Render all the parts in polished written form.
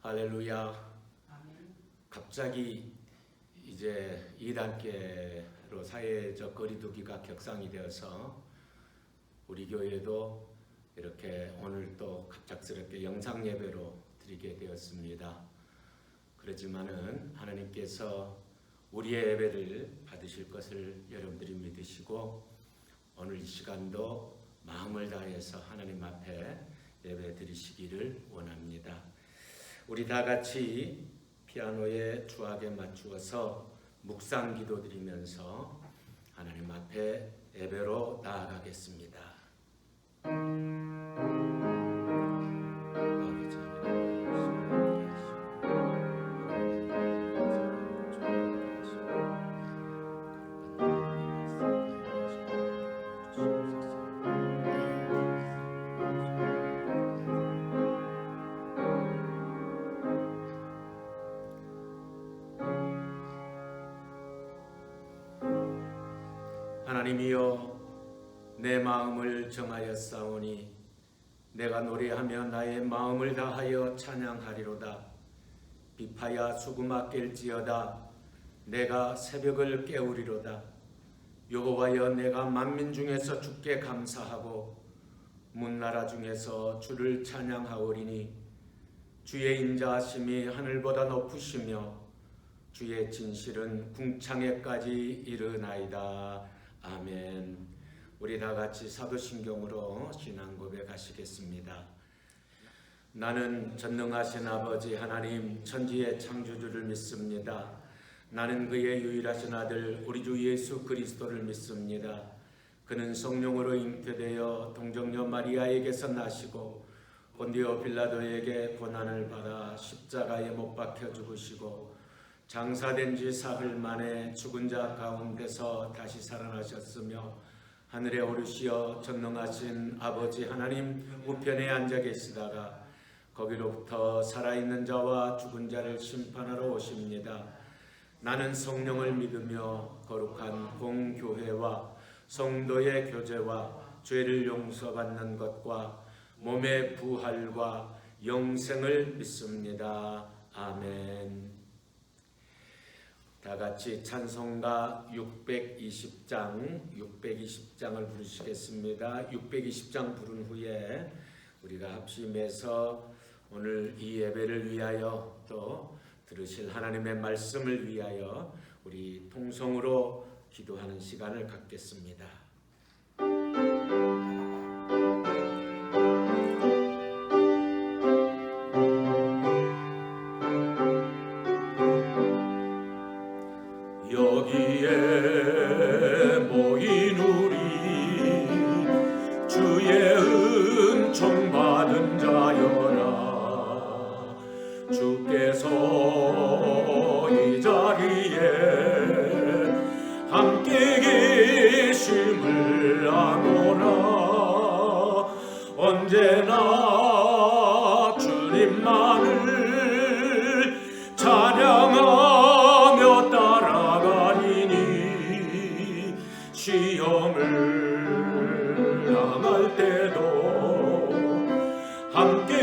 할렐루야. 갑자기 이제 2단계로 사회적 거리두기가 격상이 되어서 우리 교회도 이렇게 오늘 또 갑작스럽게 영상 예배로 드리게 되었습니다. 그렇지만은 하나님께서 우리의 예배를 받으실 것을 여러분들이 믿으시고 오늘 이 시간도 마음을 다해서 하나님 앞에 예배 드리시기를 원합니다. 우리 다 같이 피아노의 주악에 맞추어서 묵상 기도 드리면서 하나님 앞에 예배로 나아가겠습니다. 하나님이여, 내 마음을 정하였사오니 내가 노래하며 나의 마음을 다하여 찬양하리로다. 비파야 수구마 깰지어다. 내가 새벽을 깨우리로다. 여호와여, 내가 만민 중에서 주께 감사하고 문나라 중에서 주를 찬양하오리니 주의 인자하심이 하늘보다 높으시며 주의 진실은 궁창에까지 이르나이다. 아멘. 우리 다 같이 사도신경으로 신앙 고백하시겠습니다. 나는 전능하신 아버지 하나님 천지의 창조주를 믿습니다. 나는 그의 유일하신 아들 우리 주 예수 그리스도를 믿습니다. 그는 성령으로 잉태되어 동정녀 마리아에게서 나시고 본디오 빌라도에게 고난을 받아 십자가에 못 박혀 죽으시고 장사된 지 사흘 만에 죽은 자 가운데서 다시 살아나셨으며 하늘에 오르시어 전능하신 아버지 하나님 우편에 앉아 계시다가 거기로부터 살아있는 자와 죽은 자를 심판하러 오십니다. 나는 성령을 믿으며 거룩한 공교회와 성도의 교제와 죄를 용서받는 것과 몸의 부활과 영생을 믿습니다. 아멘. 다 같이 찬송가 620장을 부르시겠습니다. 620장 부른 후에 우리가 합심해서 오늘 이 예배를 위하여 또 들으실 하나님의 말씀을 위하여 우리 통성으로 기도하는 시간을 갖겠습니다. 여기에 모인 우리 주의 은총 받은 자여라. 주께서 이 자리에 함께 계심을 아노라. 언제나 주님만을 찬양하며 따라가리니 시험을 당할 때도 함께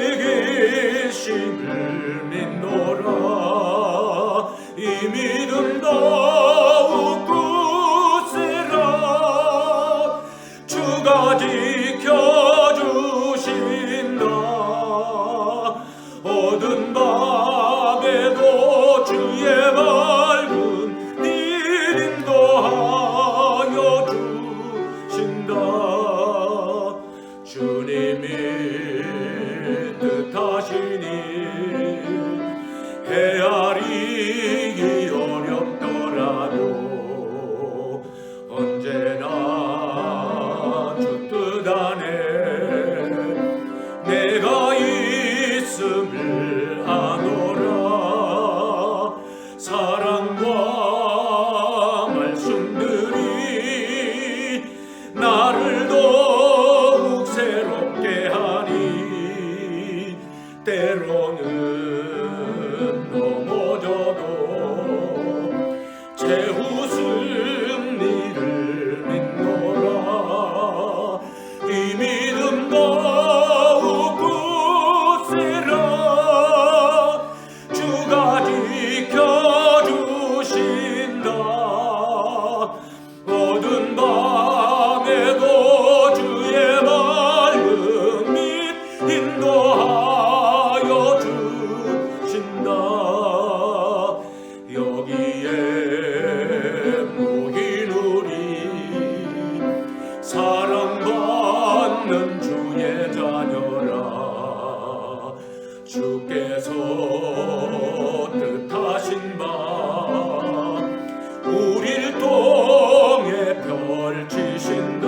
계심을 믿노라. 이 믿음 더욱 굳세라. 주가 지켜주신다. 어두운 밤에도 주의 밝은 빛 인도하여 주신다. 주님이 뜻하시니 헤아리기 어렵더라도 언제나 주 뜻 안에 내가 있음을 아노라. 사랑과 말씀들이 나를 더욱 새롭게 하라. 사랑받는 주의 자녀라. 주께서 뜻하신 바 우리를 통해 펼치신다.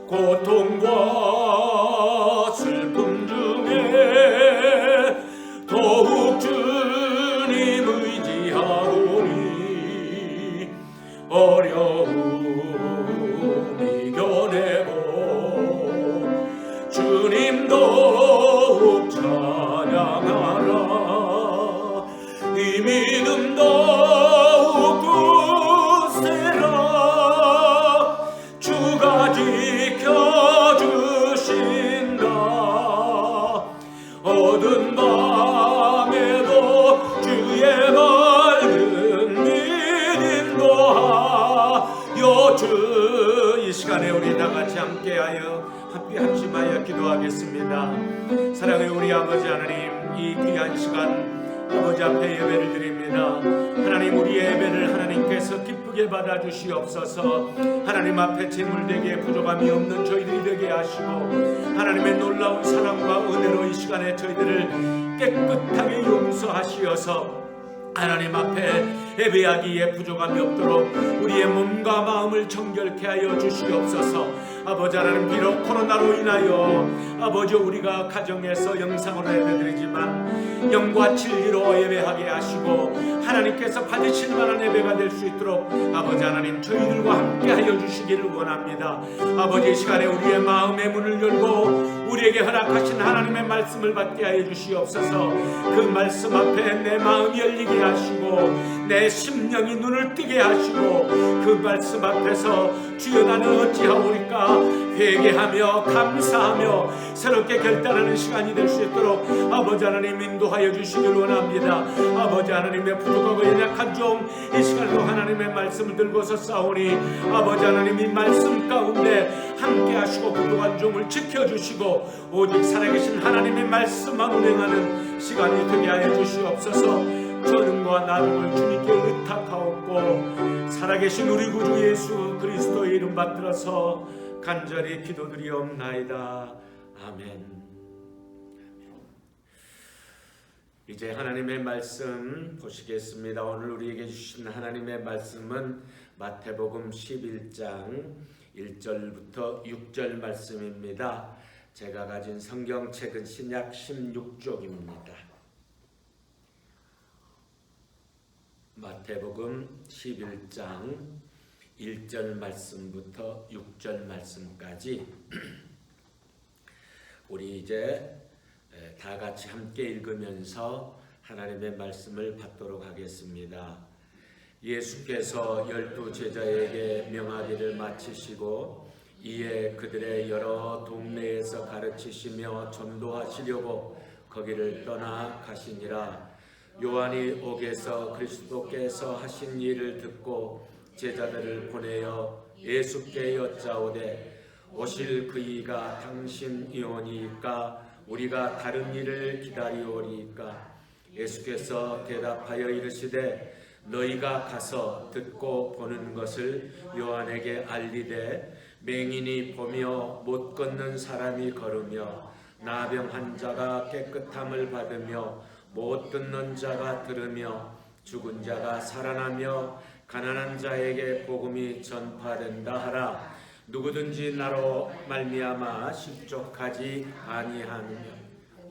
고통과 슬픔 중에 더욱 주님 의지하오니 어려움 이겨내고 주님 더욱 찬양하라. 이 믿음 더욱 굳세라. 주가 지켜주신다. 어두운 밤에도 주의 밝은 믿음 더하여 주. 이 시간에 우리 다 같이 함께하여 함께 합심하여 기도하겠습니다. 사랑의 우리 아버지 하나님, 이 귀한 시간 아버지 앞에 예배를 드립니다. 하나님, 우리의 예배를 하나님께서 기쁘게 받아주시옵소서. 하나님 앞에 재물되게 부족함이 없는 저희들이 되게 하시고 하나님의 놀라운 사랑과 은혜로 이 시간에 저희들을 깨끗하게 용서하시어서 하나님 앞에 예배하기에 부족함이 없도록 우리의 몸과 마음을 정결케 하여 주시옵소서. 아버지 하나님, 비록 코로나로 인하여 아버지 우리가 가정에서 영상으로 예배드리지만 영과 진리로 예배하게 하시고 하나님께서 받으실 만한 예배가 될 수 있도록 아버지 하나님 저희들과 함께 하여 주시기를 원합니다. 아버지, 이 시간에 우리의 마음의 문을 열고 우리에게 허락하신 하나님의 말씀을 받게 하여 주시옵소서. 그 말씀 앞에 내 마음이 열리게 하시고 내 심령이 눈을 뜨게 하시고 그 말씀 앞에서 주여 나는 어찌하오리까 회개하며 감사하며 새롭게 결단하는 시간이 될 수 있도록 아버지 하나님 인도하여 주시길 원합니다. 아버지 하나님의 부족하고 연약한 종 이 시간도 하나님의 말씀을 들고서 싸우니 아버지 하나님 이 말씀 가운데 함께 하시고 부족한 종을 지켜주시고 오직 살아계신 하나님의 말씀만 운행하는 시간이 되게 하여 주시옵소서. 저능과 나중을 주님께 의탁하옵고 살아계신 우리 구주 예수 그리스도의 이름 받들어서 간절히 기도드리옵나이다. 아멘. 이제 하나님의 말씀 보시겠습니다. 오늘 우리에게 주신 하나님의 말씀은 마태복음 11장 1절부터 6절 말씀입니다. 제가 가진 성경책은 신약 16쪽입니다. 마태복음 11장 1절 말씀부터 6절 말씀까지 우리 이제 다 같이 함께 읽으면서 하나님의 말씀을 받도록 하겠습니다. 예수께서 12 제자에게 명하기를 마치시고 이에 그들의 여러 동네에서 가르치시며 전도하시려고 거기를 떠나 가시니라. 요한이 옥에서 그리스도께서 하신 일을 듣고 제자들을 보내어 예수께 여짜오되 오실 그이가 당신이오니이까 우리가 다른 일을 기다리오리이까. 예수께서 대답하여 이르시되 너희가 가서 듣고 보는 것을 요한에게 알리되 맹인이 보며 못 걷는 사람이 걸으며 나병 환자가 깨끗함을 받으며 못 듣는 자가 들으며 죽은 자가 살아나며 가난한 자에게 복음이 전파된다 하라. 누구든지 나로 말미암아 실족하지 아니하며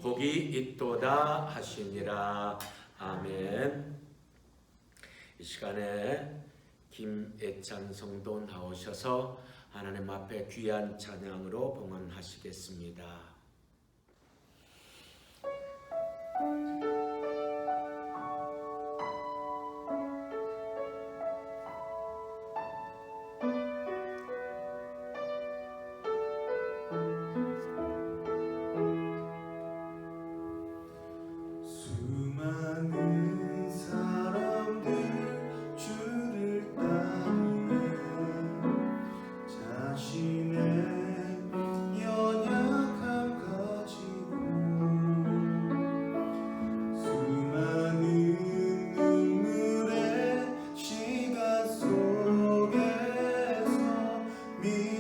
복이 있도다 하시니라. 아멘. 이 시간에 김애찬 성도 나오셔서 하나님 앞에 귀한 찬양으로 봉헌하시겠습니다. me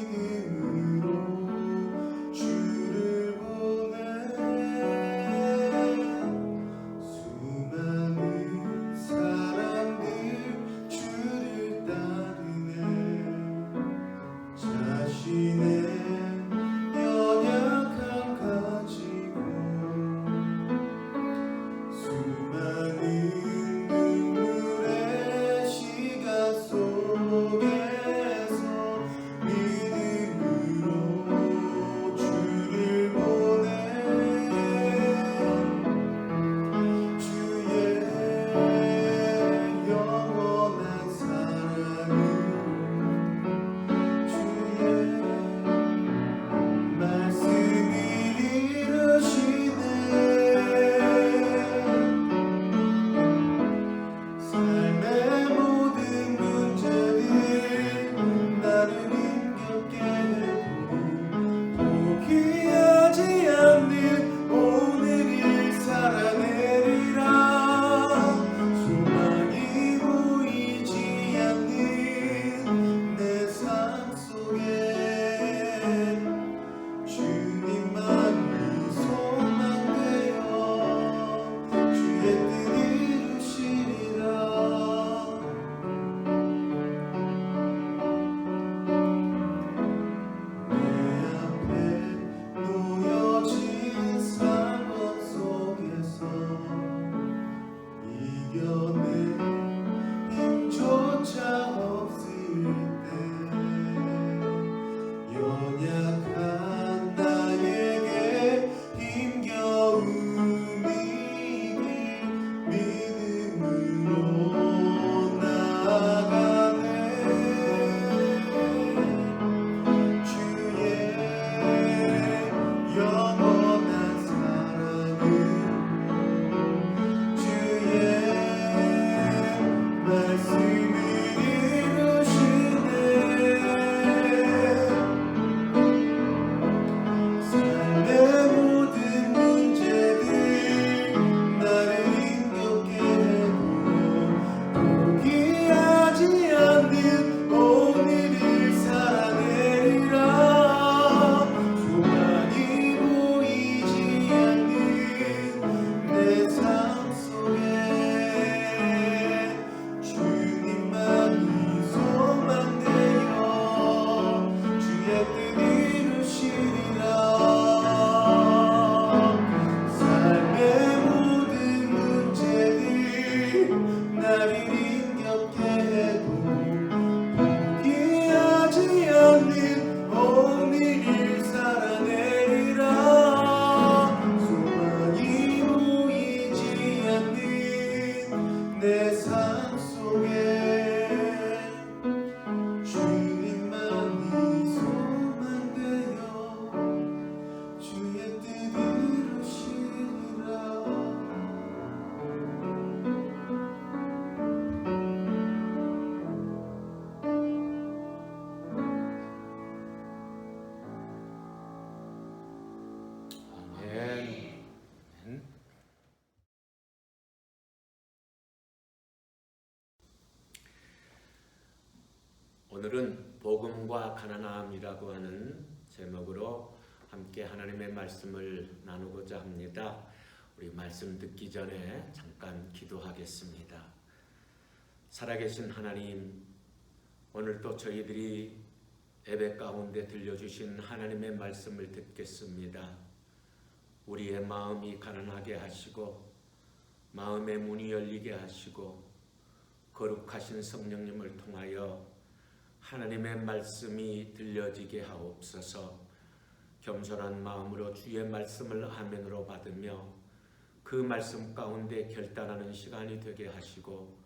오늘은 복음과 가난함이라고 하는 제목으로 함께 하나님의 말씀을 나누고자 합니다. 우리 말씀 듣기 전에 잠깐 기도하겠습니다. 살아계신 하나님, 오늘 또 저희들이 예배 가운데 들려주신 하나님의 말씀을 듣겠습니다. 우리의 마음이 가난하게 하시고 마음의 문이 열리게 하시고 거룩하신 성령님을 통하여 하나님의 말씀이 들려지게 하옵소서. 겸손한 마음으로 주의 말씀을 아멘으로 받으며 그 말씀 가운데 결단하는 시간이 되게 하시고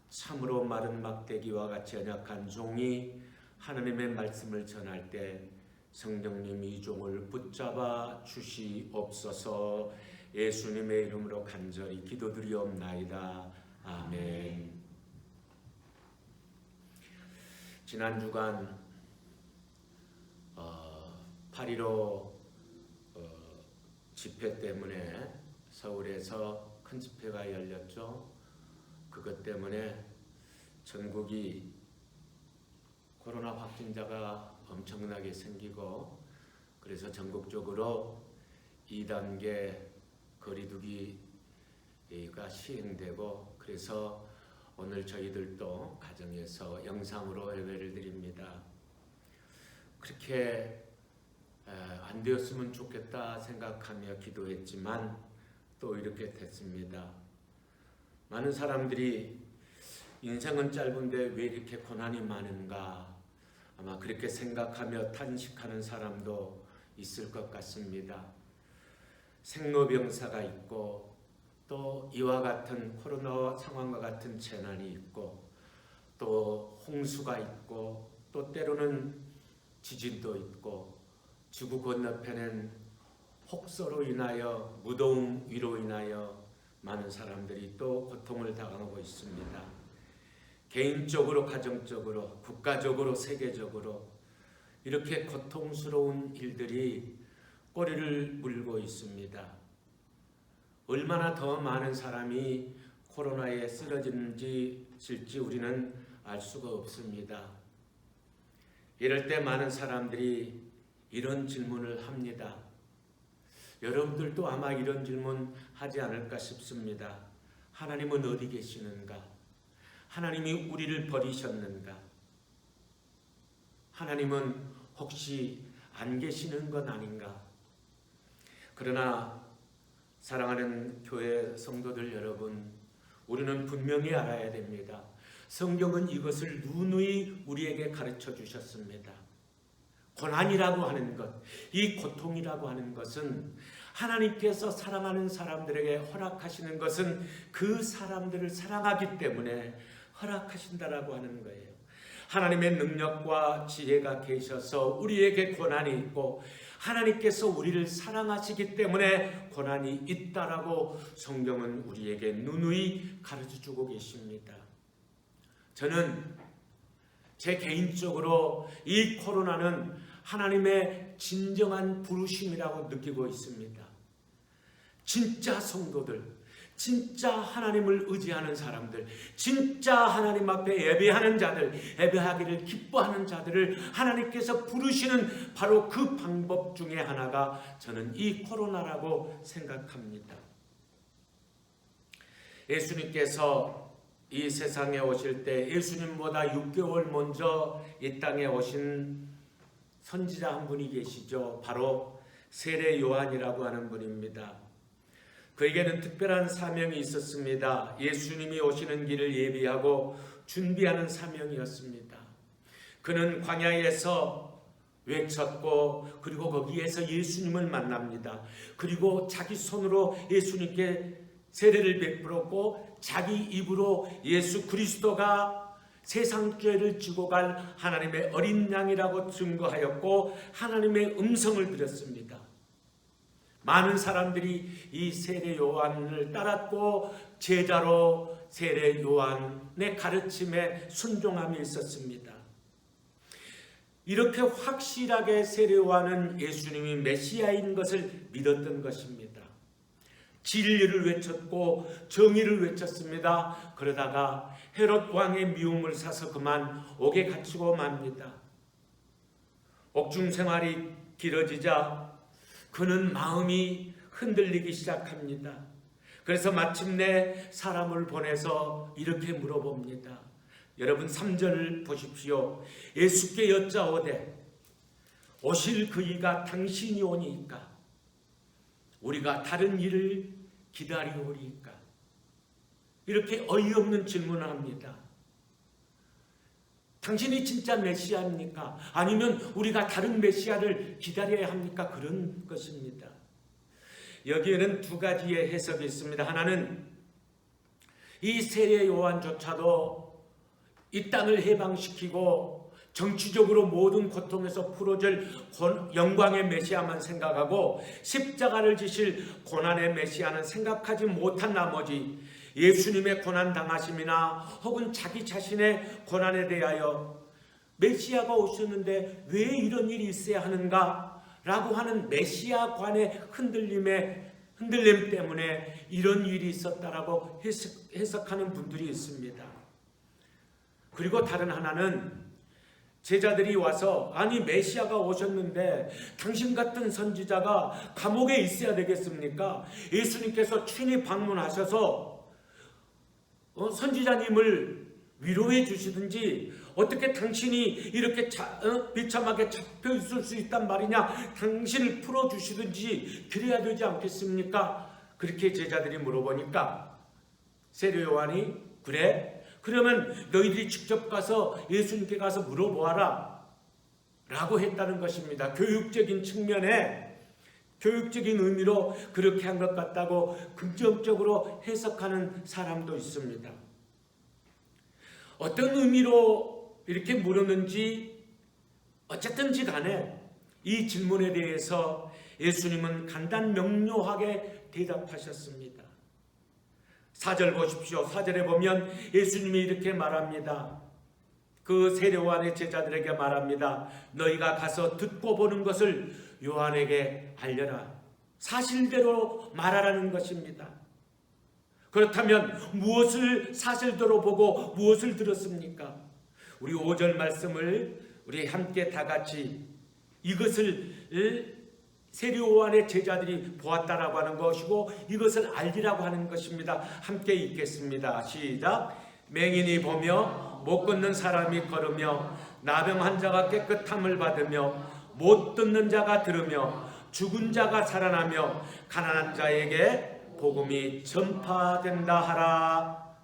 참으로 마른 막대기와 같이 연약한 종이 하나님의 말씀을 전할 때 성령님 이 종을 붙잡아 주시옵소서. 예수님의 이름으로 간절히 기도드리옵나이다. 아멘. 지난 주간 8.15 집회 때문에 서울에서 큰 집회가 열렸죠. 그것 때문에 전국이 코로나 확진자가 엄청나게 생기고 그래서 전국적으로 2단계 거리두기가 시행되고 그래서 오늘 저희들도 가정에서 영상으로 예배를 드립니다. 그렇게 안 되었으면 좋겠다 생각하며 기도했지만 또 이렇게 됐습니다. 많은 사람들이 인생은 짧은데 왜 이렇게 고난이 많은가, 아마 그렇게 생각하며 탄식하는 사람도 있을 것 같습니다. 생로병사가 있고 또 이와 같은 코로나 상황과 같은 재난이 있고 또 홍수가 있고 또 때로는 지진도 있고 지구 건너편엔 혹서로 인하여 무더움 위로 인하여 많은 사람들이 또 고통을 당하고 있습니다. 개인적으로, 가정적으로, 국가적으로, 세계적으로 이렇게 고통스러운 일들이 꼬리를 물고 있습니다. 얼마나 더 많은 사람이 코로나에 쓰러질지 우리는 알 수가 없습니다. 이럴 때 많은 사람들이 이런 질문을 합니다. 여러분들도 아마 이런 질문 하지 않을까 싶습니다. 하나님은 어디 계시는가? 하나님이 우리를 버리셨는가? 하나님은 혹시 안 계시는 건 아닌가? 그러나 사랑하는 교회 성도들 여러분, 우리는 분명히 알아야 됩니다. 성경은 이것을 누누이 우리에게 가르쳐 주셨습니다. 고난이라고 하는 것, 이 고통이라고 하는 것은 하나님께서 사랑하는 사람들에게 허락하시는 것은 그 사람들을 사랑하기 때문에 허락하신다라고 하는 거예요. 하나님의 능력과 지혜가 계셔서 우리에게 고난이 있고 하나님께서 우리를 사랑하시기 때문에 고난이 있다라고 성경은 우리에게 누누이 가르쳐주고 계십니다. 저는 제 개인적으로 이 코로나는 하나님의 진정한 부르심이라고 느끼고 있습니다. 진짜 성도들, 진짜 하나님을 의지하는 사람들, 진짜 하나님 앞에 예배하는 자들, 예배하기를 기뻐하는 자들을 하나님께서 부르시는 바로 그 방법 중에 하나가 저는 이 코로나라고 생각합니다. 예수님께서 이 세상에 오실 때 예수님보다 6개월 먼저 이 땅에 오신 선지자 한 분이 계시죠. 바로 세례 요한이라고 하는 분입니다. 그에게는 특별한 사명이 있었습니다. 예수님이 오시는 길을 예비하고 준비하는 사명이었습니다. 그는 광야에서 외쳤고 그리고 거기에서 예수님을 만납니다. 그리고 자기 손으로 예수님께 세례를 베풀었고 자기 입으로 예수 그리스도가 세상 죄를 지고 갈 하나님의 어린 양이라고 증거하였고 하나님의 음성을 들었습니다. 많은 사람들이 이 세례 요한을 따랐고 제자로 세례 요한의 가르침에 순종함이 있었습니다. 이렇게 확실하게 세례 요한은 예수님이 메시아인 것을 믿었던 것입니다. 진리를 외쳤고 정의를 외쳤습니다. 그러다가 헤롯 왕의 미움을 사서 그만 옥에 갇히고 맙니다. 옥중 생활이 길어지자 그는 마음이 흔들리기 시작합니다. 그래서 마침내 사람을 보내서 이렇게 물어봅니다. 여러분 3절을 보십시오. 예수께 여짜오되 오실 그이가 당신이 오니까 우리가 다른 일을 기다리오리까? 이렇게 어이없는 질문을 합니다. 당신이 진짜 메시아입니까? 아니면 우리가 다른 메시아를 기다려야 합니까? 그런 것입니다. 여기에는 두 가지의 해석이 있습니다. 하나는 이 세례 요한조차도 이 땅을 해방시키고 정치적으로 모든 고통에서 풀어질 영광의 메시아만 생각하고 십자가를 지실 고난의 메시아는 생각하지 못한 나머지 예수님의 고난 당하심이나 혹은 자기 자신의 고난에 대하여 메시아가 오셨는데 왜 이런 일이 있어야 하는가 라고 하는 메시아관의 흔들림 때문에 이런 일이 있었다라고 해석하는 분들이 있습니다. 그리고 다른 하나는 제자들이 와서 아니 메시아가 오셨는데 당신 같은 선지자가 감옥에 있어야 되겠습니까? 예수님께서 친히 방문하셔서 선지자님을 위로해 주시든지 어떻게 당신이 이렇게 비참하게 잡혀 있을 수 있단 말이냐? 당신을 풀어주시든지 그래야 되지 않겠습니까? 그렇게 제자들이 물어보니까 세례 요한이 그래? 그러면 너희들이 직접 가서 예수님께 가서 물어보아라 라고 했다는 것입니다. 교육적인 측면에 교육적인 의미로 그렇게 한 것 같다고 긍정적으로 해석하는 사람도 있습니다. 어떤 의미로 이렇게 물었는지 어쨌든지 간에 이 질문에 대해서 예수님은 간단 명료하게 대답하셨습니다. 4절 보십시오. 4절에 보면 예수님이 이렇게 말합니다. 그 세례 요한의 제자들에게 말합니다. 너희가 가서 듣고 보는 것을 요한에게 알려라. 사실대로 말하라는 것입니다. 그렇다면 무엇을 사실대로 보고 무엇을 들었습니까? 우리 5절 말씀을 우리 함께 다 같이 이것을 세례 요한의 제자들이 보았다라고 하는 것이고 이것을 알리라고 하는 것입니다. 함께 읽겠습니다. 시작. 맹인이 보며 못 걷는 사람이 걸으며 나병 환자가 깨끗함을 받으며 못 듣는 자가 들으며 죽은 자가 살아나며 가난한 자에게 복음이 전파된다 하라.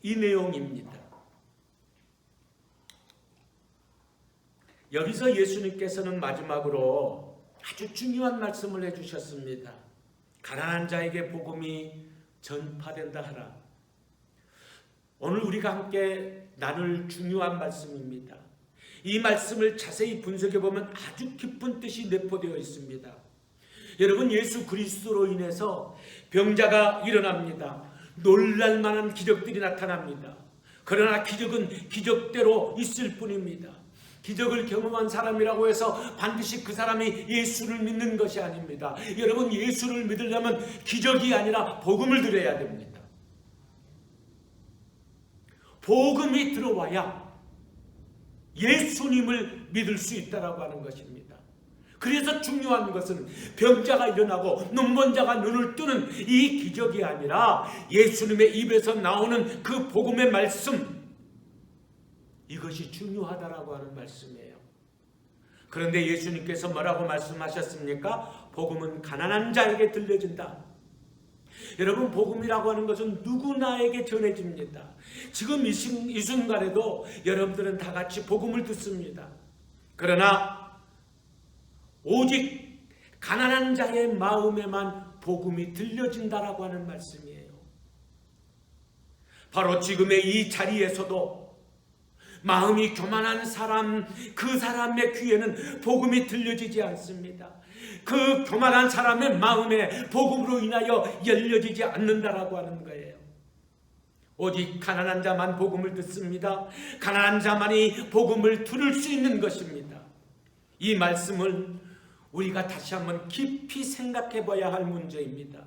이 내용입니다. 여기서 예수님께서는 마지막으로 아주 중요한 말씀을 해주셨습니다. 가난한 자에게 복음이 전파된다 하라. 오늘 우리가 함께 나눌 중요한 말씀입니다. 이 말씀을 자세히 분석해 보면 아주 깊은 뜻이 내포되어 있습니다. 여러분, 예수 그리스도로 인해서 병자가 일어납니다. 놀랄만한 기적들이 나타납니다. 그러나 기적은 기적대로 있을 뿐입니다. 기적을 경험한 사람이라고 해서 반드시 그 사람이 예수를 믿는 것이 아닙니다. 여러분, 예수를 믿으려면 기적이 아니라 복음을 들어야 됩니다. 복음이 들어와야 예수님을 믿을 수 있다라고 하는 것입니다. 그래서 중요한 것은 병자가 일어나고 눈먼 자가 눈을 뜨는 이 기적이 아니라 예수님의 입에서 나오는 그 복음의 말씀, 이것이 중요하다라고 하는 말씀이에요. 그런데 예수님께서 뭐라고 말씀하셨습니까? 복음은 가난한 자에게 들려진다. 여러분, 복음이라고 하는 것은 누구나에게 전해집니다. 지금 이 순간에도 여러분들은 다 같이 복음을 듣습니다. 그러나 오직 가난한 자의 마음에만 복음이 들려진다라고 하는 말씀이에요. 바로 지금의 이 자리에서도 마음이 교만한 사람, 그 사람의 귀에는 복음이 들려지지 않습니다. 그 교만한 사람의 마음에 복음으로 인하여 열려지지 않는다라고 하는 거예요. 오직 가난한 자만 복음을 듣습니다. 가난한 자만이 복음을 들을 수 있는 것입니다. 이 말씀을 우리가 다시 한번 깊이 생각해 봐야 할 문제입니다.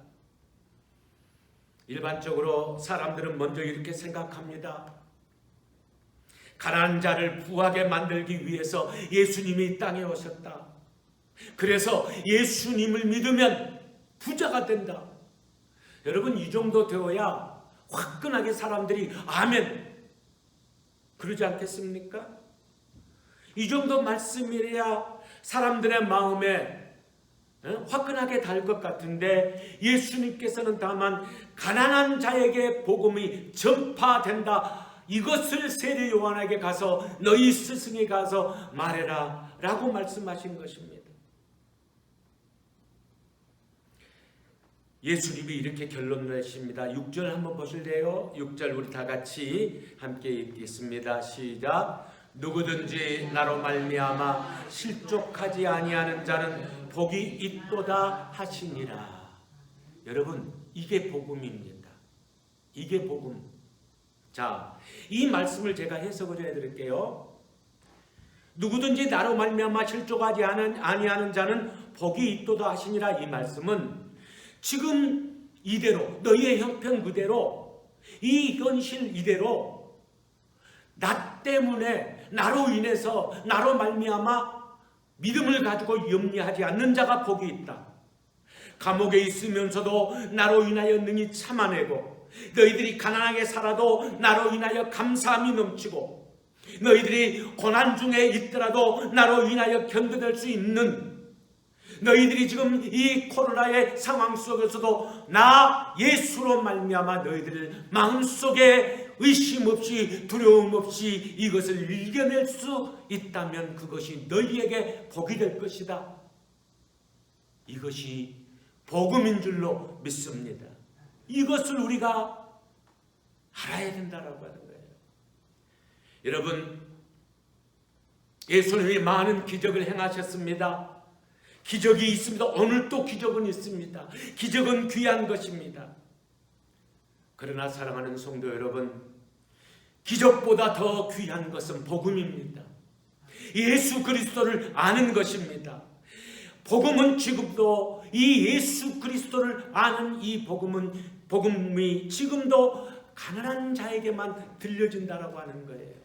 일반적으로 사람들은 먼저 이렇게 생각합니다. 가난한 자를 부하게 만들기 위해서 예수님이 이 땅에 오셨다. 그래서 예수님을 믿으면 부자가 된다. 여러분, 이 정도 되어야 화끈하게 사람들이 아멘 그러지 않겠습니까? 이 정도 말씀이래야 사람들의 마음에 화끈하게 닿을 것 같은데 예수님께서는 다만 가난한 자에게 복음이 전파된다. 이것을 세례 요한에게 가서 너희 스승에 가서 말해라 라고 말씀하신 것입니다. 예수님이 이렇게 결론을 내십니다. 6절 한번 보실래요? 6절 우리 다 같이 함께 읽겠습니다. 시작. 누구든지 나로 말미암아 실족하지 아니하는 자는 복이 있도다 하시니라. 여러분, 이게 복음입니다. 이게 복음. 자, 이 말씀을 제가 해석을 해드릴게요. 누구든지 나로 말미암아 실족하지 아니하는 자는 복이 있도다 하시니라. 이 말씀은 지금 이대로 너희의 형편 그대로 이 현실 이대로 나 때문에 나로 인해서 나로 말미암아 믿음을 가지고 염려하지 않는 자가 복이 있다. 감옥에 있으면서도 나로 인하여 능히 참아내고 너희들이 가난하게 살아도 나로 인하여 감사함이 넘치고 너희들이 고난 중에 있더라도 나로 인하여 견뎌낼 수 있는, 너희들이 지금 이 코로나의 상황 속에서도 나 예수로 말미암아 너희들 마음속에 의심 없이 두려움 없이 이것을 이겨낼 수 있다면 그것이 너희에게 복이 될 것이다. 이것이 복음인 줄로 믿습니다. 이것을 우리가 알아야 된다라고 하는 거예요. 여러분, 예수님이 많은 기적을 행하셨습니다. 기적이 있습니다. 오늘도 기적은 있습니다. 기적은 귀한 것입니다. 그러나 사랑하는 성도 여러분, 기적보다 더 귀한 것은 복음입니다. 예수 그리스도를 아는 것입니다. 복음은 지금도 이 예수 그리스도를 아는 이 복음이 지금도 가난한 자에게만 들려진다라고 하는 거예요.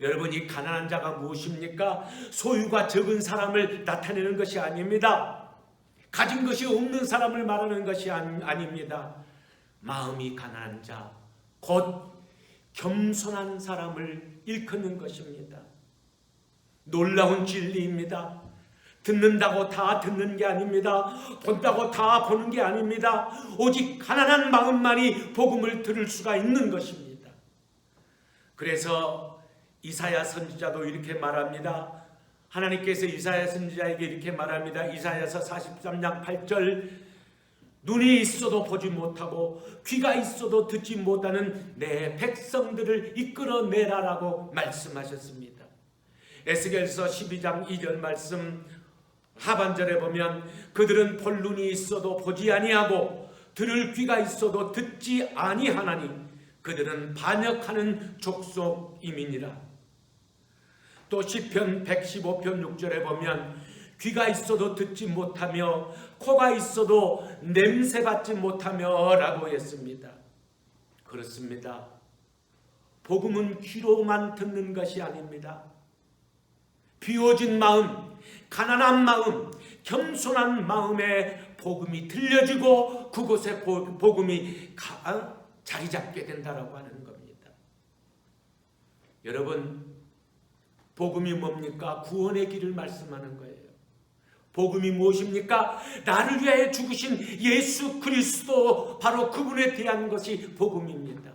여러분, 이 가난한 자가 무엇입니까? 소유가 적은 사람을 나타내는 것이 아닙니다. 가진 것이 없는 사람을 말하는 것이 아닙니다. 마음이 가난한 자, 곧 겸손한 사람을 일컫는 것입니다. 놀라운 진리입니다. 듣는다고 다 듣는 게 아닙니다. 본다고 다 보는 게 아닙니다. 오직 가난한 마음만이 복음을 들을 수가 있는 것입니다. 그래서 이사야 선지자도 이렇게 말합니다. 하나님께서 이사야 선지자에게 이렇게 말합니다. 이사야서 43장 8절, 눈이 있어도 보지 못하고 귀가 있어도 듣지 못하는 내 백성들을 이끌어내라라고 말씀하셨습니다. 에스겔서 12장 2절 말씀 하반절에 보면 그들은 볼 눈이 있어도 보지 아니하고 들을 귀가 있어도 듣지 아니하나니 그들은 반역하는 족속임이니라. 또 시편 115편 6절에 보면 귀가 있어도 듣지 못하며 코가 있어도 냄새 맡지 못하며 라고 했습니다. 그렇습니다. 복음은 귀로만 듣는 것이 아닙니다. 비워진 마음, 가난한 마음, 겸손한 마음에 복음이 들려지고 그곳에 복음이 자리 잡게 된다라고 하는 겁니다. 여러분, 복음이 뭡니까? 구원의 길을 말씀하는 거예요. 복음이 무엇입니까? 나를 위하여 죽으신 예수 그리스도, 바로 그분에 대한 것이 복음입니다.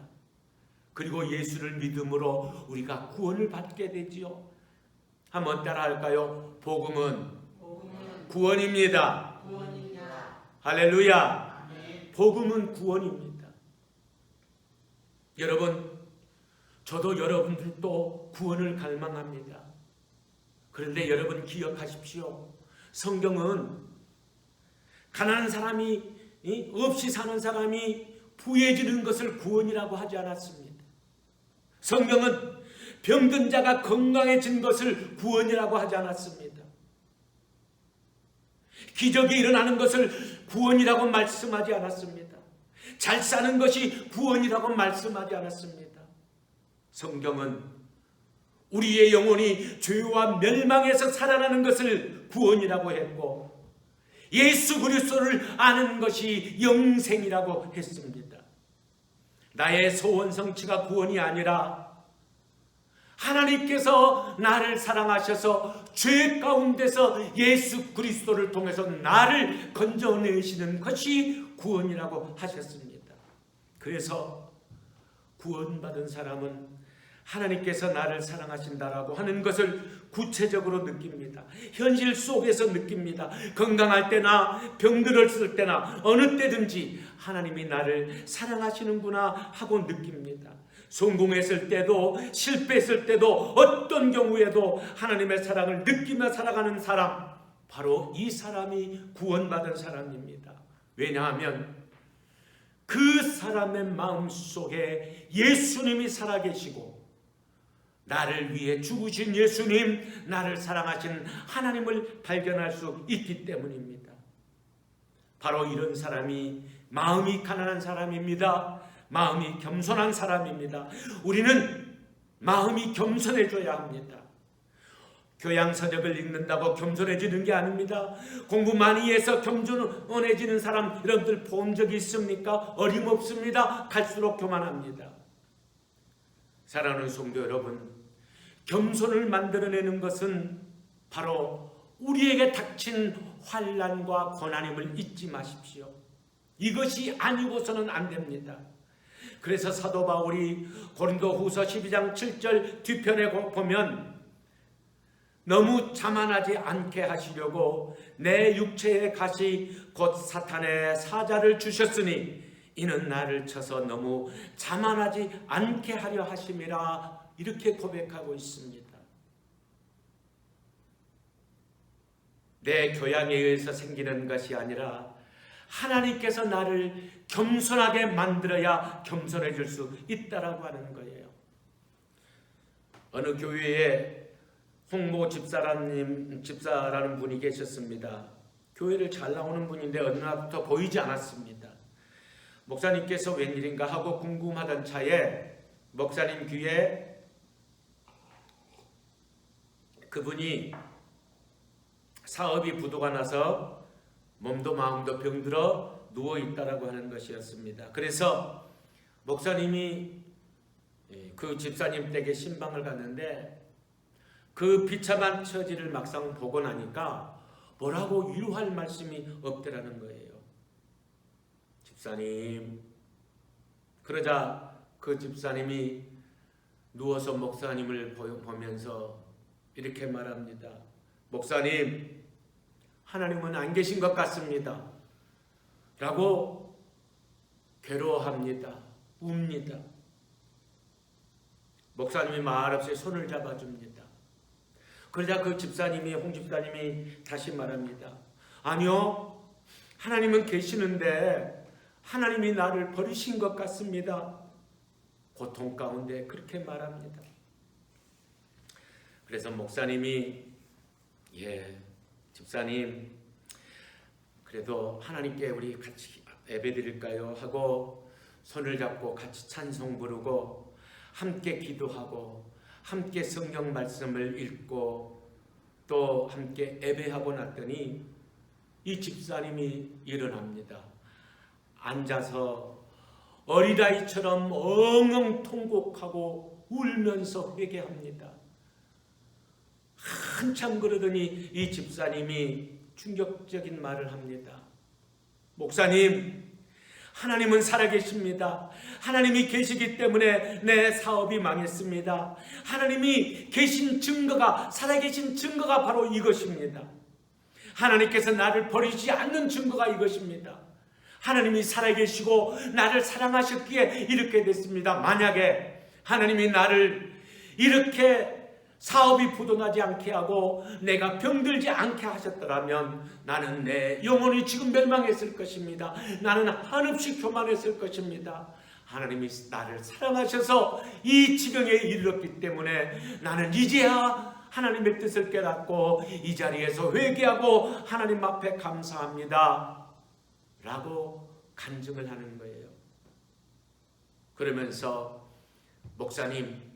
그리고 예수를 믿음으로 우리가 구원을 받게 되지요. 한번 따라 할까요? 복음은 구원입니다. 할렐루야. 복음은 구원입니다. 여러분, 저도 여러분들도 구원을 갈망합니다. 그런데 여러분 기억하십시오. 성경은 가난한 사람이 없이 사는 사람이 부해지는 것을 구원이라고 하지 않았습니다. 성경은 병든 자가 건강해진 것을 구원이라고 하지 않았습니다. 기적이 일어나는 것을 구원이라고 말씀하지 않았습니다. 잘 사는 것이 구원이라고 말씀하지 않았습니다. 성경은 우리의 영혼이 죄와 멸망에서 살아나는 것을 구원이라고 했고 예수 그리스도를 아는 것이 영생이라고 했습니다. 나의 소원 성취가 구원이 아니라 하나님께서 나를 사랑하셔서 죄 가운데서 예수 그리스도를 통해서 나를 건져내시는 것이 구원이라고 하셨습니다. 그래서 구원받은 사람은 하나님께서 나를 사랑하신다라고 하는 것을 구체적으로 느낍니다. 현실 속에서 느낍니다. 건강할 때나 병들었을 때나 어느 때든지 하나님이 나를 사랑하시는구나 하고 느낍니다. 성공했을 때도 실패했을 때도 어떤 경우에도 하나님의 사랑을 느끼며 살아가는 사람, 바로 이 사람이 구원받은 사람입니다. 왜냐하면 그 사람의 마음속에 예수님이 살아계시고 나를 위해 죽으신 예수님, 나를 사랑하신 하나님을 발견할 수 있기 때문입니다. 바로 이런 사람이 마음이 가난한 사람입니다. 마음이 겸손한 사람입니다. 우리는 마음이 겸손해져야 합니다. 교양서적을 읽는다고 겸손해지는 게 아닙니다. 공부 많이 해서 겸손해지는 사람 여러분들 본 적이 있습니까? 어림없습니다. 갈수록 교만합니다. 사랑하는 성도 여러분, 겸손을 만들어내는 것은 바로 우리에게 닥친 환난과 고난임을 잊지 마십시오. 이것이 아니고서는 안 됩니다. 그래서 사도 바울이 고린도후서 12장 7절 뒤편에 보면 너무 자만하지 않게 하시려고 내 육체의 가시 곧 사탄의 사자를 주셨으니 이는 나를 쳐서 너무 자만하지 않게 하려 하심이라, 이렇게 고백하고 있습니다. 내 교양에 의해서 생기는 것이 아니라 하나님께서 나를 겸손하게 만들어야 겸손해질 수 있다라고 하는 거예요. 어느 교회에 홍모 집사라는 분이 계셨습니다. 교회를 잘 나오는 분인데 어느 날부터 보이지 않았습니다. 목사님께서 웬일인가 하고 궁금하던 차에 목사님 귀에 그분이 사업이 부도가 나서 몸도 마음도 병들어 누워있다라고 하는 것이었습니다. 그래서 목사님이 그 집사님 댁에 신방을 갔는데 그 비참한 처지를 막상 보고 나니까 뭐라고 위로할 말씀이 없더라는 거예요. 집사님, 그러자 그 집사님이 누워서 목사님을 보면서 이렇게 말합니다. 목사님, 하나님은 안 계신 것 같습니다. 라고 괴로워합니다. 웁니다. 목사님이 말없이 손을 잡아줍니다. 그러자 그 집사님이, 홍 집사님이 다시 말합니다. 아니요, 하나님은 계시는데 하나님이 나를 버리신 것 같습니다. 고통 가운데 그렇게 말합니다. 그래서 목사님이 집사님, 그래도 하나님께 우리 같이 예배드릴까요? 하고 손을 잡고 같이 찬송 부르고 함께 기도하고 함께 성경 말씀을 읽고 또 함께 예배하고 났더니 이 집사님이 일어납니다. 앉아서 어린아이처럼 엉엉 통곡하고 울면서 회개합니다. 한참 그러더니 이 집사님이 충격적인 말을 합니다. 목사님, 하나님은 살아계십니다. 하나님이 계시기 때문에 내 사업이 망했습니다. 하나님이 계신 증거가, 살아계신 증거가 바로 이것입니다. 하나님께서 나를 버리지 않는 증거가 이것입니다. 하나님이 살아계시고 나를 사랑하셨기에 이렇게 됐습니다. 만약에 하나님이 나를 이렇게 사업이 부도나지 않게 하고 내가 병들지 않게 하셨더라면 나는 내 영혼이 지금 멸망했을 것입니다. 나는 한없이 교만했을 것입니다. 하나님이 나를 사랑하셔서 이 지경에 이르렀기 때문에 나는 이제야 하나님의 뜻을 깨닫고 이 자리에서 회개하고 하나님 앞에 감사합니다 라고 간증을 하는 거예요. 그러면서 목사님,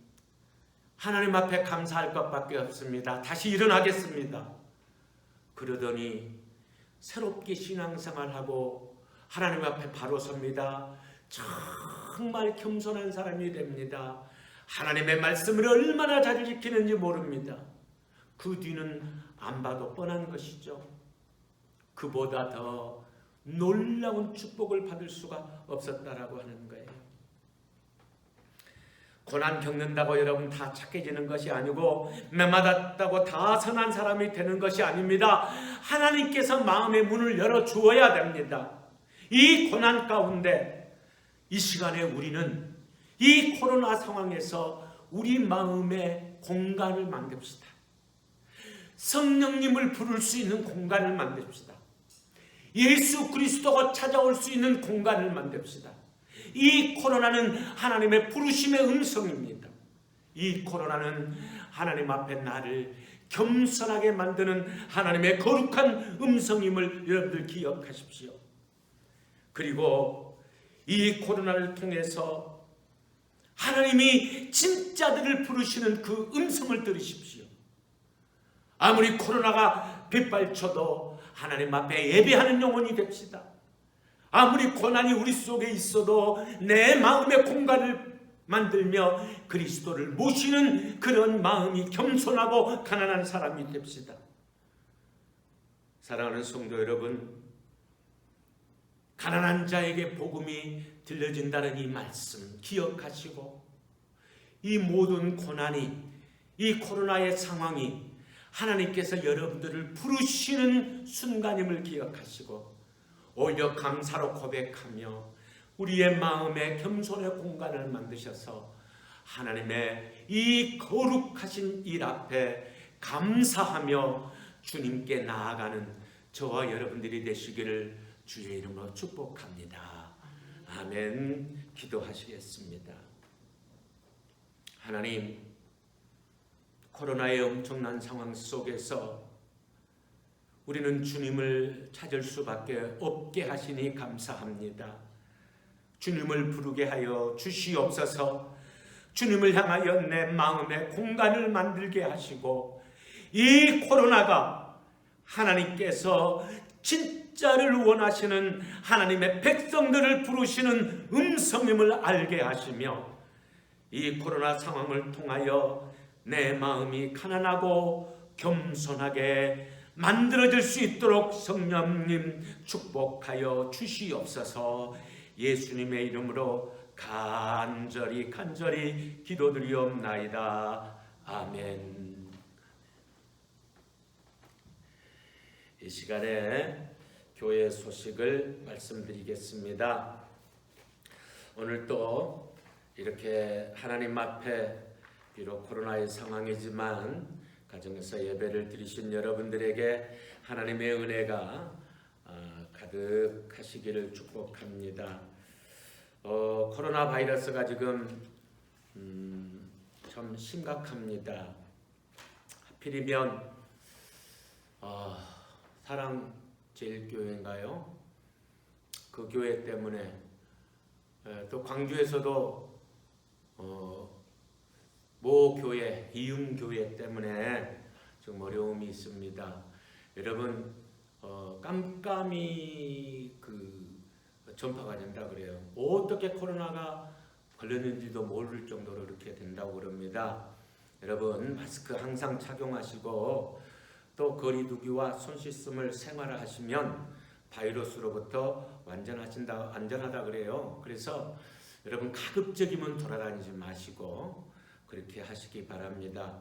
하나님 앞에 감사할 것밖에 없습니다. 다시 일어나겠습니다. 그러더니 새롭게 신앙생활하고 하나님 앞에 바로 섭니다. 정말 겸손한 사람이 됩니다. 하나님의 말씀을 얼마나 잘 지키는지 모릅니다. 그 뒤는 안 봐도 뻔한 것이죠. 그보다 더 놀라운 축복을 받을 수가 없었다라고 하는 거예요. 고난 겪는다고 여러분 다 착해지는 것이 아니고 매맞았다고 다 선한 사람이 되는 것이 아닙니다. 하나님께서 마음의 문을 열어 주어야 됩니다. 이 고난 가운데 이 시간에 우리는 이 코로나 상황에서 우리 마음의 공간을 만듭시다. 성령님을 부를 수 있는 공간을 만듭시다. 예수 그리스도가 찾아올 수 있는 공간을 만듭시다. 이 코로나는 하나님의 부르심의 음성입니다. 이 코로나는 하나님 앞에 나를 겸손하게 만드는 하나님의 거룩한 음성임을 여러분들 기억하십시오. 그리고 이 코로나를 통해서 하나님이 진짜들을 부르시는 그 음성을 들으십시오. 아무리 코로나가 빗발쳐도 하나님 앞에 예배하는 영혼이 됩시다. 아무리 고난이 우리 속에 있어도 내 마음의 공간을 만들며 그리스도를 모시는 그런 마음이 겸손하고 가난한 사람이 됩시다. 사랑하는 성도 여러분, 가난한 자에게 복음이 들려진다는 이 말씀 기억하시고, 이 모든 고난이, 이 코로나의 상황이 하나님께서 여러분들을 부르시는 순간임을 기억하시고, 오히려 감사로 고백하며 우리의 마음에 겸손의 공간을 만드셔서 하나님의 이 거룩하신 일 앞에 감사하며 주님께 나아가는 저와 여러분들이 되시기를 주의 이름으로 축복합니다. 아멘. 기도하시겠습니다. 하나님, 코로나의 엄청난 상황 속에서 우리는 주님을 찾을 수밖에 없게 하시니 감사합니다. 주님을 부르게 하여 주시옵소서. 주님을 향하여 내 마음에 공간을 만들게 하시고, 이 코로나가 하나님께서 진짜를 원하시는 하나님의 백성들을 부르시는 음성임을 알게 하시며, 이 코로나 상황을 통하여 내 마음이 가난하고 겸손하게 만들어질 수 있도록 성령님 축복하여 주시옵소서. 예수님의 이름으로 간절히 기도드리옵나이다. 아멘. 이 시간에 교회 소식을 말씀드리겠습니다. 오늘 또 이렇게 하나님 앞에 비록 코로나의 상황이지만 가정에서 예배를 드리신 여러분들에게 하나님의 은혜가 가득하시기를 축복합니다. 코로나 바이러스가 지금 참 심각합니다. 하필이면 사랑제일교회인가요? 그 교회 때문에 또 광주에서도 모 교회, 이음교회 때문에 좀 어려움이 있습니다. 여러분, 깜깜이 전파가 된다 그래요. 어떻게 코로나가 걸렸는지도 모를 정도로 이렇게 된다고 그럽니다. 여러분, 마스크 항상 착용하시고 또 거리두기와 손 씻음을 생활하시면 바이러스로부터 안전하다 그래요. 그래서 여러분, 가급적이면 돌아다니지 마시고 그렇게 하시기 바랍니다.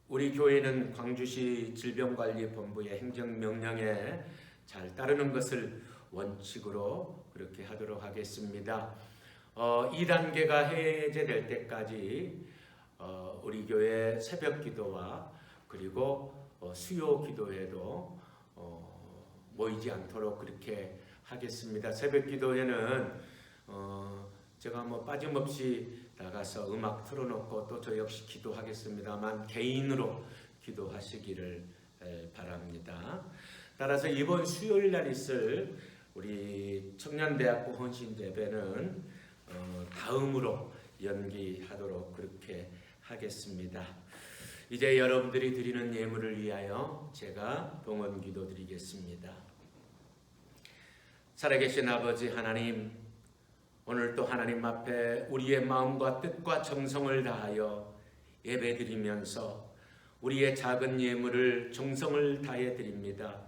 우리 교회는 광주시 질병관리본부의 행정명령에 잘 따르는 것을 원칙으로 그렇게 하도록 하겠습니다. 2단계가 해제될 때까지 우리 교회 새벽기도와 그리고 수요기도에도 모이지 않도록 그렇게 하겠습니다. 새벽기도에는 제가 빠짐없이 나가서 음악 틀어놓고 또 저 역시 기도하겠습니다만 개인으로 기도하시기를 바랍니다. 따라서 이번 수요일 날 있을 우리 청년대학교 헌신 예배는 다음으로 연기하도록 그렇게 하겠습니다. 이제 여러분들이 드리는 예물을 위하여 제가 봉헌 기도 드리겠습니다. 살아계신 아버지 하나님, 오늘 또 하나님 앞에 우리의 마음과 뜻과 정성을 다하여 예배드리면서 우리의 작은 예물을 정성을 다해 드립니다.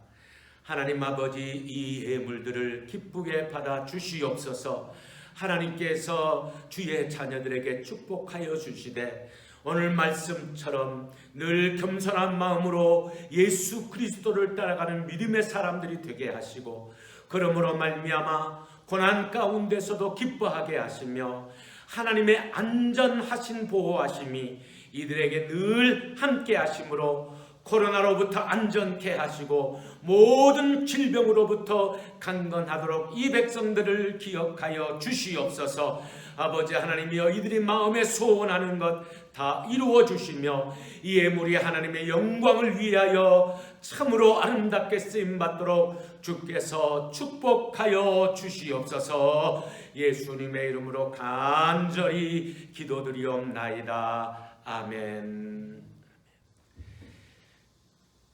하나님 아버지, 이 예물들을 기쁘게 받아 주시옵소서. 하나님께서 주의 자녀들에게 축복하여 주시되 오늘 말씀처럼 늘 겸손한 마음으로 예수 그리스도를 따라가는 믿음의 사람들이 되게 하시고, 그러므로 말미암아 고난 가운데서도 기뻐하게 하시며 하나님의 안전하신 보호하심이 이들에게 늘 함께 하심으로 코로나로부터 안전케 하시고 모든 질병으로부터 강건하도록 이 백성들을 기억하여 주시옵소서. 아버지 하나님이여, 이들이 마음에 소원하는 것 다 이루어 주시며 이 예물이 하나님의 영광을 위하여 참으로 아름답게 쓰임받도록 주께서 축복하여 주시옵소서. 예수님의 이름으로 간절히 기도드리옵나이다. 아멘.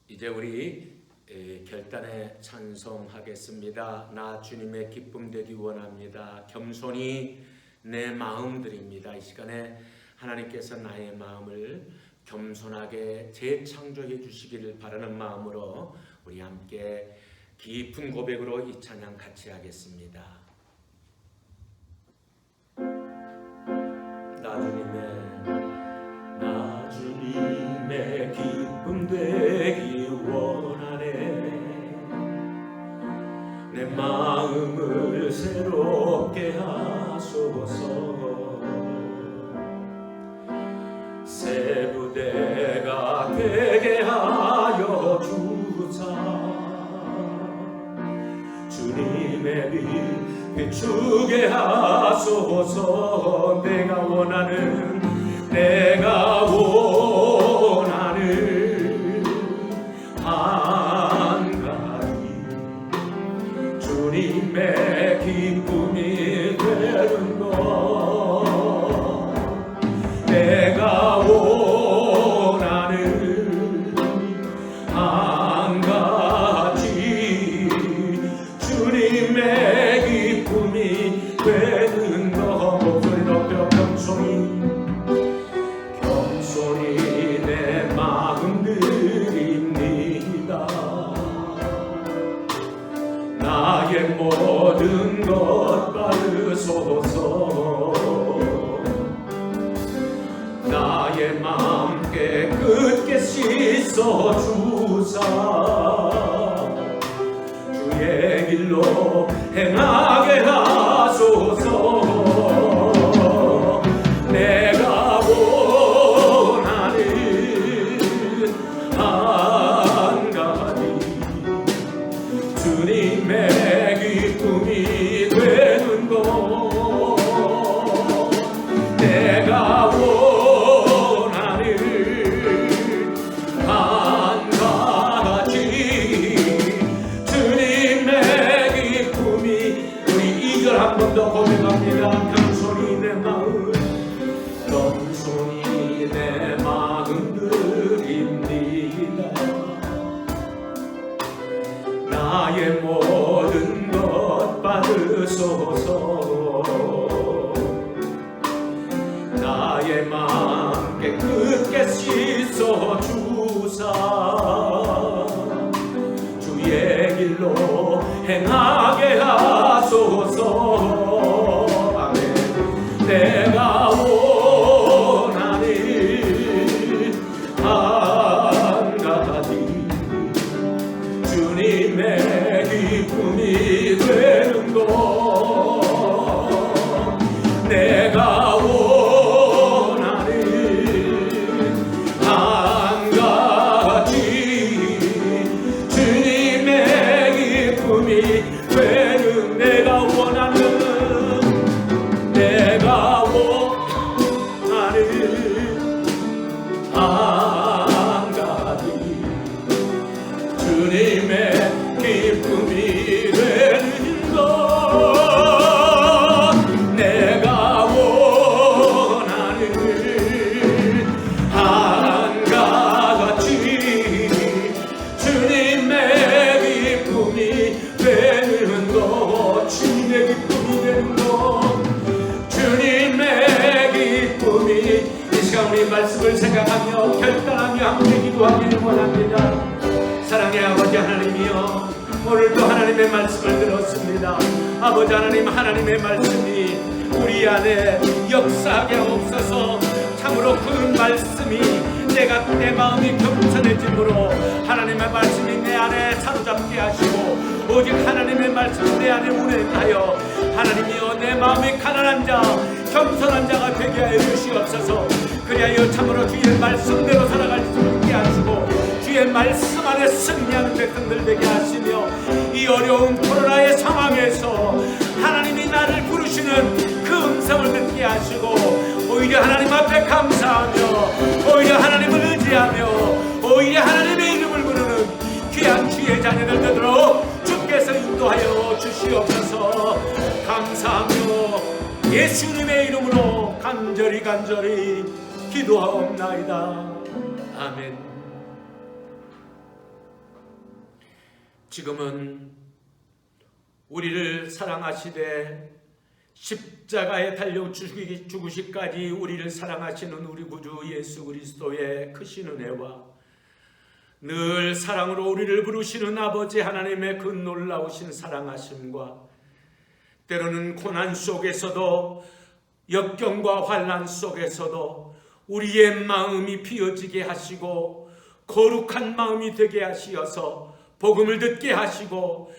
이제 우리 결단에 찬송하겠습니다. 나 주님의 기쁨 되기 원합니다. 겸손히 내 마음들입니다. 이 시간에 하나님께서 나의 마음을 겸손하게 재창조해 주시기를 바라는 마음으로 우리 함께 깊은 고백으로 이 찬양 같이 하겠습니다. 나 주님의 기쁨 되기 원하네. 내 마음을 새롭게 하소서. 새 부대가 되게 하여 주사. 주님의 빛 비추게 하소서. 내가 원하는 한 가지 주님의 기쁨이 되는 것. 내가 원하는 한 가지 주님의 기쁨이 되는 것. 목소리 높여 겸손히 내 마음 드립니다. 나의 모든 것 받으소서. 나의 마음 깨끗게 씻어 주사. 주의 길로 행하게 하소서. 내가 원하는 한 가지 주님의 기쁨이 되는 것. 내가 원하는 한 가지 주님의 기쁨이. 우리 2절 한 번 더 고백합니다. 겸손히 내 마음 드립니다. 나의 모든 것 받으소서. 나의 마음 깨끗게 씻어 주사. 주의 길로 행하게 하소서. 아멘. 내가 원하는 한 가지 주님의 기쁨이 되는 것. 내가 원하는 한 가지 주님의 기쁨이 되는. 내가 원하는 한 가지 주님의 기쁨이 되는 것. 내가 원하는 한 가지 주님의 기쁨이 되는 것. 주님의 기쁨이 되는 것. 주님의 기쁨이. 이 시간 우리 말씀을 생각하며 결단하며 함께 기도하기를 원합니다. 사랑의 아버지 하나님이여, 오늘도 하나님의 말씀을 들었습니다. 아버지 하나님, 하나님의 말씀이 우리 안에 역사하게 없어서 참으로 그 말씀이 내 마음이 겸손해짐으로 하나님의 말씀이 내 안에 사로잡게 하시고 오직 하나님의 말씀이 내 안에 운행하여 하나님이여 내 마음이 가난한 자 겸손한 자가 되게 하여 주시옵소서. 그리하여 참으로 주의 말씀대로 살아갈 수 있게 하시고 주의 말씀 안에 승리하는 백성들 되게 하시며 이 어려운 코로나의 상황에서 하나님이 나를 부르시는 그 음성을 듣게 하시고 오히려 하나님 앞에 감사하며 오히려 하나님을 의지하며 오히려 하나님의 이름을 부르는 귀한 주의 자녀들 되도록 주께서 인도하여 주시옵소서. 감사하며 예수님의 이름으로 간절히 기도하옵나이다. 아멘. 지금은 우리를 사랑하시되 십자가에 달려 죽으시기까지 우리를 사랑하시는 우리 구주 예수 그리스도의 크신 은혜와 늘 사랑으로 우리를 부르시는 아버지 하나님의 그 놀라우신 사랑하심과 때로는 고난 속에서도 역경과 환난 속에서도 우리의 마음이 피어지게 하시고 거룩한 마음이 되게 하시어서 복음을 듣게 하시고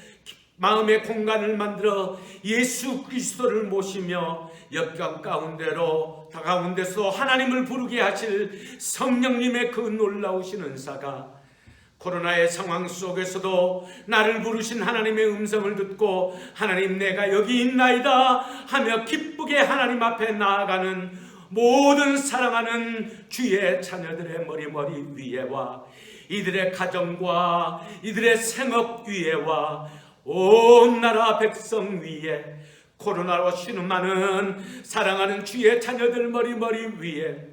마음의 공간을 만들어 예수 그리스도를 모시며 역경 가운데로 다가운데서 하나님을 부르게 하실 성령님의 그 놀라우신 은사가 코로나의 상황 속에서도 나를 부르신 하나님의 음성을 듣고 하나님 내가 여기 있나이다 하며 기쁘게 하나님 앞에 나아가는 모든 사랑하는 주의 자녀들의 머리 위에와 이들의 가정과 이들의 생업 위에와 온 나라 백성 위에 코로나로 신음하는 사랑하는 주의 자녀들 머리 위에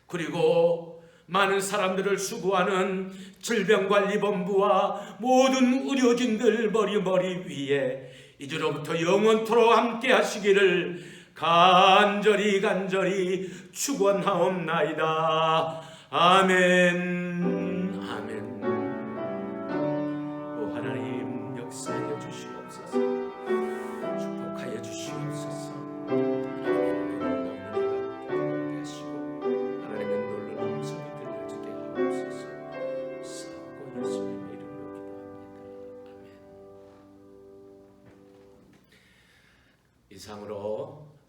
그리고 많은 사람들을 수고하는 질병관리본부와 모든 의료진들 머리 위에 이제로부터 영원토록 함께 하시기를 간절히 축원하옵나이다. 아멘. 아멘. 오 하나님 역사하여 주시옵소서. 축복하여 주시옵소서. 하나님의 놀라운 음성이 들려주게 하옵소서. 사고 예수님의 이름으로 기도합니다. 아멘. 이상으로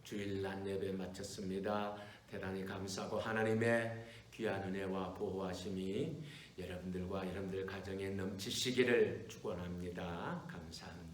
주일 낮 예배 마쳤습니다. 대단히 감사하고 하나님의 귀한 은혜와 보호하심이 여러분들과 여러분들 가정에 넘치시기를 축원합니다. 감사합니다.